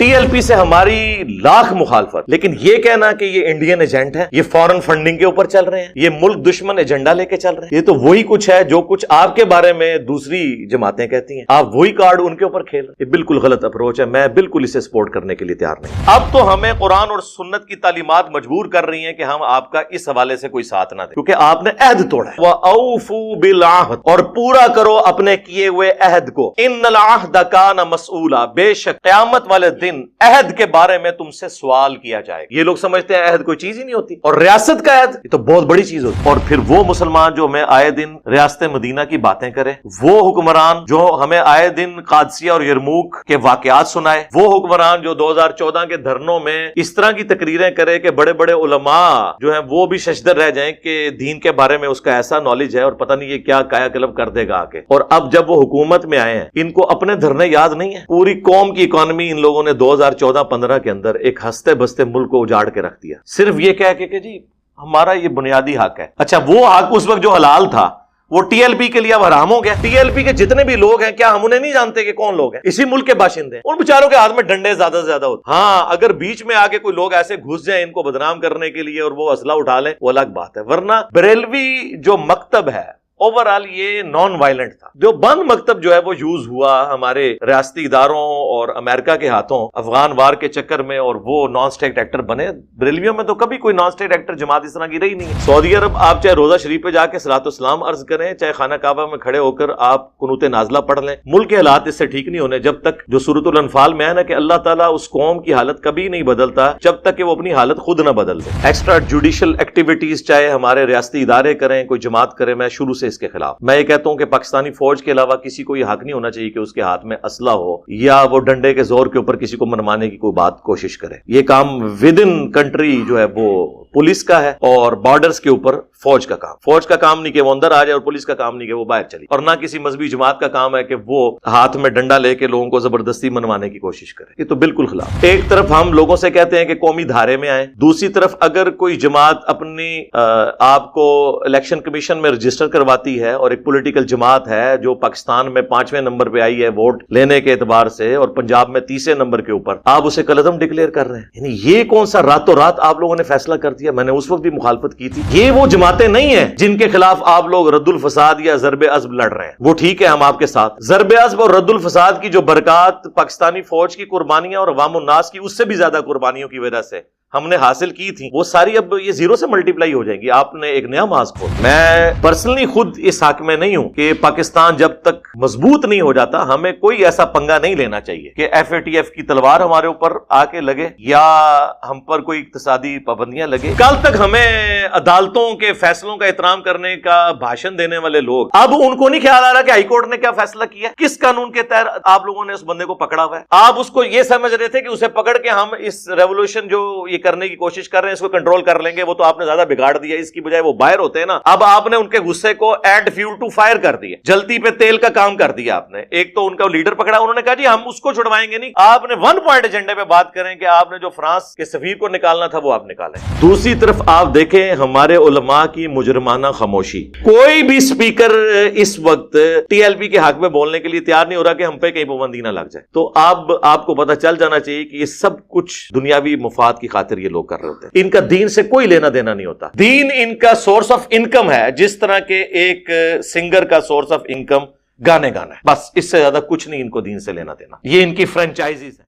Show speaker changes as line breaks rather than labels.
T L P سے ہماری لاکھ مخالفت، لیکن یہ کہنا کہ یہ انڈین ایجنٹ ہے، یہ فورن فنڈنگ کے اوپر چل رہے ہیں، یہ ملک دشمن ایجنڈا لے کے چل رہے ہیں، یہ تو وہی کچھ ہے جو کچھ آپ کے بارے میں دوسری جماعتیں کہتی ہیں، آپ وہی کارڈ ان کے اوپر کھیل رہے ہیں۔ یہ بالکل غلط اپروچ ہے، میں بالکل اسے سپورٹ کرنے کے لیے تیار نہیں۔ اب تو ہمیں قرآن اور سنت کی تعلیمات مجبور کر رہی ہیں کہ ہم آپ کا اس حوالے سے کوئی ساتھ نہ دیں، کیونکہ آپ نے عہد توڑا ہے۔ وَأَوْفُوا بِالْعَهْدِ، اور پورا کرو اپنے کیے ہوئے عہد کو۔ إِنَّ الْعَهْدَ كَانَ مَسْئُولًا، بے شک قیامت والے دن عہد کے بارے میں تم سے سوال کیا جائے گا۔ یہ لوگ سمجھتے ہیں عہد کوئی چیز ہی نہیں ہوتی، اور ریاست کا عہد یہ تو بہت بڑی چیز ہوتی ہے۔ اور پھر وہ مسلمان جو ہمیں آئے دن ریاست مدینہ کی باتیں کرے، وہ حکمران جو ہمیں آئے دن قادسیہ اور یرموک کے واقعات سنائے، وہ حکمران جو 2014 کے دھرنوں میں اس طرح کی تقریریں کرے کہ بڑے بڑے علماء جو ہیں وہ بھی ششدر رہ جائیں کہ دین کے بارے میں اس کا ایسا نالج ہے اور پتہ نہیں یہ کیا کایا کلب کر دے گا آ کے۔ اور اب جب وہ حکومت میں آئے ہیں، ان کو اپنے دھرنے یاد نہیں ہیں۔ پوری قوم کی اکانومی ان لوگوں نے 2014-15 کے اندر ایک ہنستے بستے ملک کو اجاڑ کے رکھ دیا، صرف یہ کہہ کے کہ جی ہمارا یہ بنیادی حق ہے۔ اچھا، وہ حق اس وقت جو حلال تھا وہ ٹی ایل پی کے لیے اب حرام ہو گیا۔ ٹی ایل پی کے جتنے بھی لوگ ہیں، کیا ہم انہیں نہیں جانتے کہ کون لوگ ہیں؟ اسی ملک کے باشندے ہیں۔ ان بیچاروں کے ہاتھ میں ڈنڈے زیادہ سے زیادہ ہوتے۔ ہاں، اگر بیچ میں آگے کوئی لوگ ایسے گھس جائیں ان کو بدنام کرنے کے لیے اور وہ اسلحہ اٹھا لیں، وہ الگ بات ہے، ورنہ بریلوی جو مکتب ہے اوورال یہ نان وائلنٹ تھا۔ جو بند مکتب جو ہے وہ یوز ہوا ہمارے ریاستی اداروں اور امریکہ کے ہاتھوں افغان وار کے چکر میں، اور وہ نان اسٹیٹ ایکٹر بنے۔ بریلویوں میں تو کبھی کوئی نان اسٹیٹ ایکٹر جماعت اس طرح کی رہی نہیں ہے۔ سعودی عرب آپ چاہے روزہ شریف پہ جا کے صلاۃ السلام عرض کریں، چاہے خانہ کعبہ میں کھڑے ہو کر آپ قنوت نازلہ پڑھ لیں، ملک کے حالات اس سے ٹھیک نہیں ہونے جب تک جو سورۃ الانفال میں ہے نا کہ اللہ تعالیٰ اس قوم کی حالت کبھی نہیں بدلتا جب تک کہ وہ اپنی حالت خود نہ بدل دے۔ ایکسٹرا جوڈیشل ایکٹیویٹیز چاہے ہمارے ریاستی ادارے کریں، کوئی جماعت کرے، میں شروع سے اس کے خلاف۔ میں کہتا ہوں کہ پاکستانی فوج کے علاوہ کسی کو یہ حق نہیں ہونا چاہیے کہ اس کے ہاتھ میں اسلحہ ہو یا وہ ڈنڈے کے زور کے اوپر کسی کو منوانے کی کوئی بات کوشش کرے۔ یہ کام ود ان کنٹری جو ہے وہ پولیس کا ہے، اور بارڈرز کے اوپر فوج کا کام۔ فوج کا کام نہیں کہ وہ اندر آ جائے، اور پولیس کا کام نہیں کہ وہ باہر چلی، اور نہ کسی مذہبی جماعت کا کام ہے کہ وہ ہاتھ میں ڈنڈا لے کے لوگوں کو زبردستی منوانے کی کوشش کرے۔ یہ تو بالکل خلاف۔ ایک طرف ہم لوگوں سے کہتے ہیں کہ قومی دھارے میں آئیں، دوسری طرف اگر کوئی جماعت اپنی آپ کو الیکشن کمیشن میں رجسٹر کرواتی ہے، اور ایک پولیٹیکل جماعت ہے جو پاکستان میں 5ویں نمبر پہ آئی ہے ووٹ لینے کے اعتبار سے، اور پنجاب میں 30 نمبر کے اوپر، آپ اسے کلعدم ڈکلیئر کر رہے ہیں۔ یعنی یہ کون سا راتوں رات آپ لوگوں نے فیصلہ کر دیا؟ میں نے اس وقت بھی مخالفت کی تھی۔ یہ وہ جماعتیں نہیں ہیں جن کے خلاف آپ لوگ رد الفساد یا ضرب عزم لڑ رہے ہیں، وہ ٹھیک ہے ہم آپ کے ساتھ۔ ضرب عزم اور رد الفساد کی جو برکات پاکستانی فوج کی قربانیاں اور عوام الناس کی اس سے بھی زیادہ قربانیوں کی وجہ سے ہم نے حاصل کی تھی، وہ ساری اب یہ زیرو سے ملٹیپلائی ہو جائیں گی۔ آپ نے ایک نیا ماسک کھولا۔ میں پرسنلی خود اس حق میں نہیں ہوں کہ پاکستان جب تک مضبوط نہیں ہو جاتا ہمیں کوئی ایسا پنگا نہیں لینا چاہیے کہ ایف اے ٹی ایف کی تلوار ہمارے اوپر آ کے لگے یا ہم پر کوئی اقتصادی پابندیاں لگے۔ کل تک ہمیں عدالتوں کے فیصلوں کا احترام کرنے کا بھاشن دینے والے لوگ، اب ان کو نہیں خیال آ رہا کہ ہائی کورٹ نے کیا فیصلہ کیا، کس قانون کے تحت آپ لوگوں نے اس بندے کو پکڑا ہوا ہے۔ آپ اس کو یہ سمجھ رہے تھے کہ اسے پکڑ کے ہم اس ریولوشن جو یہ کرنے کی کوشش کر رہے ہیں اس کو کنٹرول کر لیں گے، وہ تو آپ نے زیادہ بگاڑ دیا، اس کی بجائے وہ باہر ہوتے ہیں نا۔ اب آپ نے ان کے غصے کو ایڈ فیول ٹو فائر کر دیا، جلتی پہ تیل کا کام کر دیا آپ نے۔ ایک تو ان کا لیڈر پکڑا، انہوں نے کہا جی ہم اس کو چھڑوائیں گے نہیں، آپ نے 1 پوائنٹ ایجنڈے پہ بات کریں کہ آپ نے جو فرانس کے سفیر کو نکالنا تھا وہ آپ نکالیں۔ دوسری طرف آپ دیکھیں ہمارے علماء کی مجرمانہ خاموشی، کوئی بھی سپیکر اس وقت ٹی ایل پی کے حق میں بولنے کے لیے تیار نہیں ہو رہا کہ ہم پہ کہیں پابندی نہ لگ جائے۔ تو اب آپ کو پتہ چل جانا چاہیے کہ یہ سب کچھ دنیاوی مفاد کی خاطر یہ لوگ کر رہے ہوتے ہیں، ان کا دین سے کوئی لینا دینا نہیں ہوتا۔ دین ان کا سورس آف انکم ہے، جس طرح کہ ایک سنگر کا سورس آف انکم گانے گانا ہے، بس اس سے زیادہ کچھ نہیں ان کو دین سے لینا دینا۔ یہ ان کی فرینچائزیز ہیں۔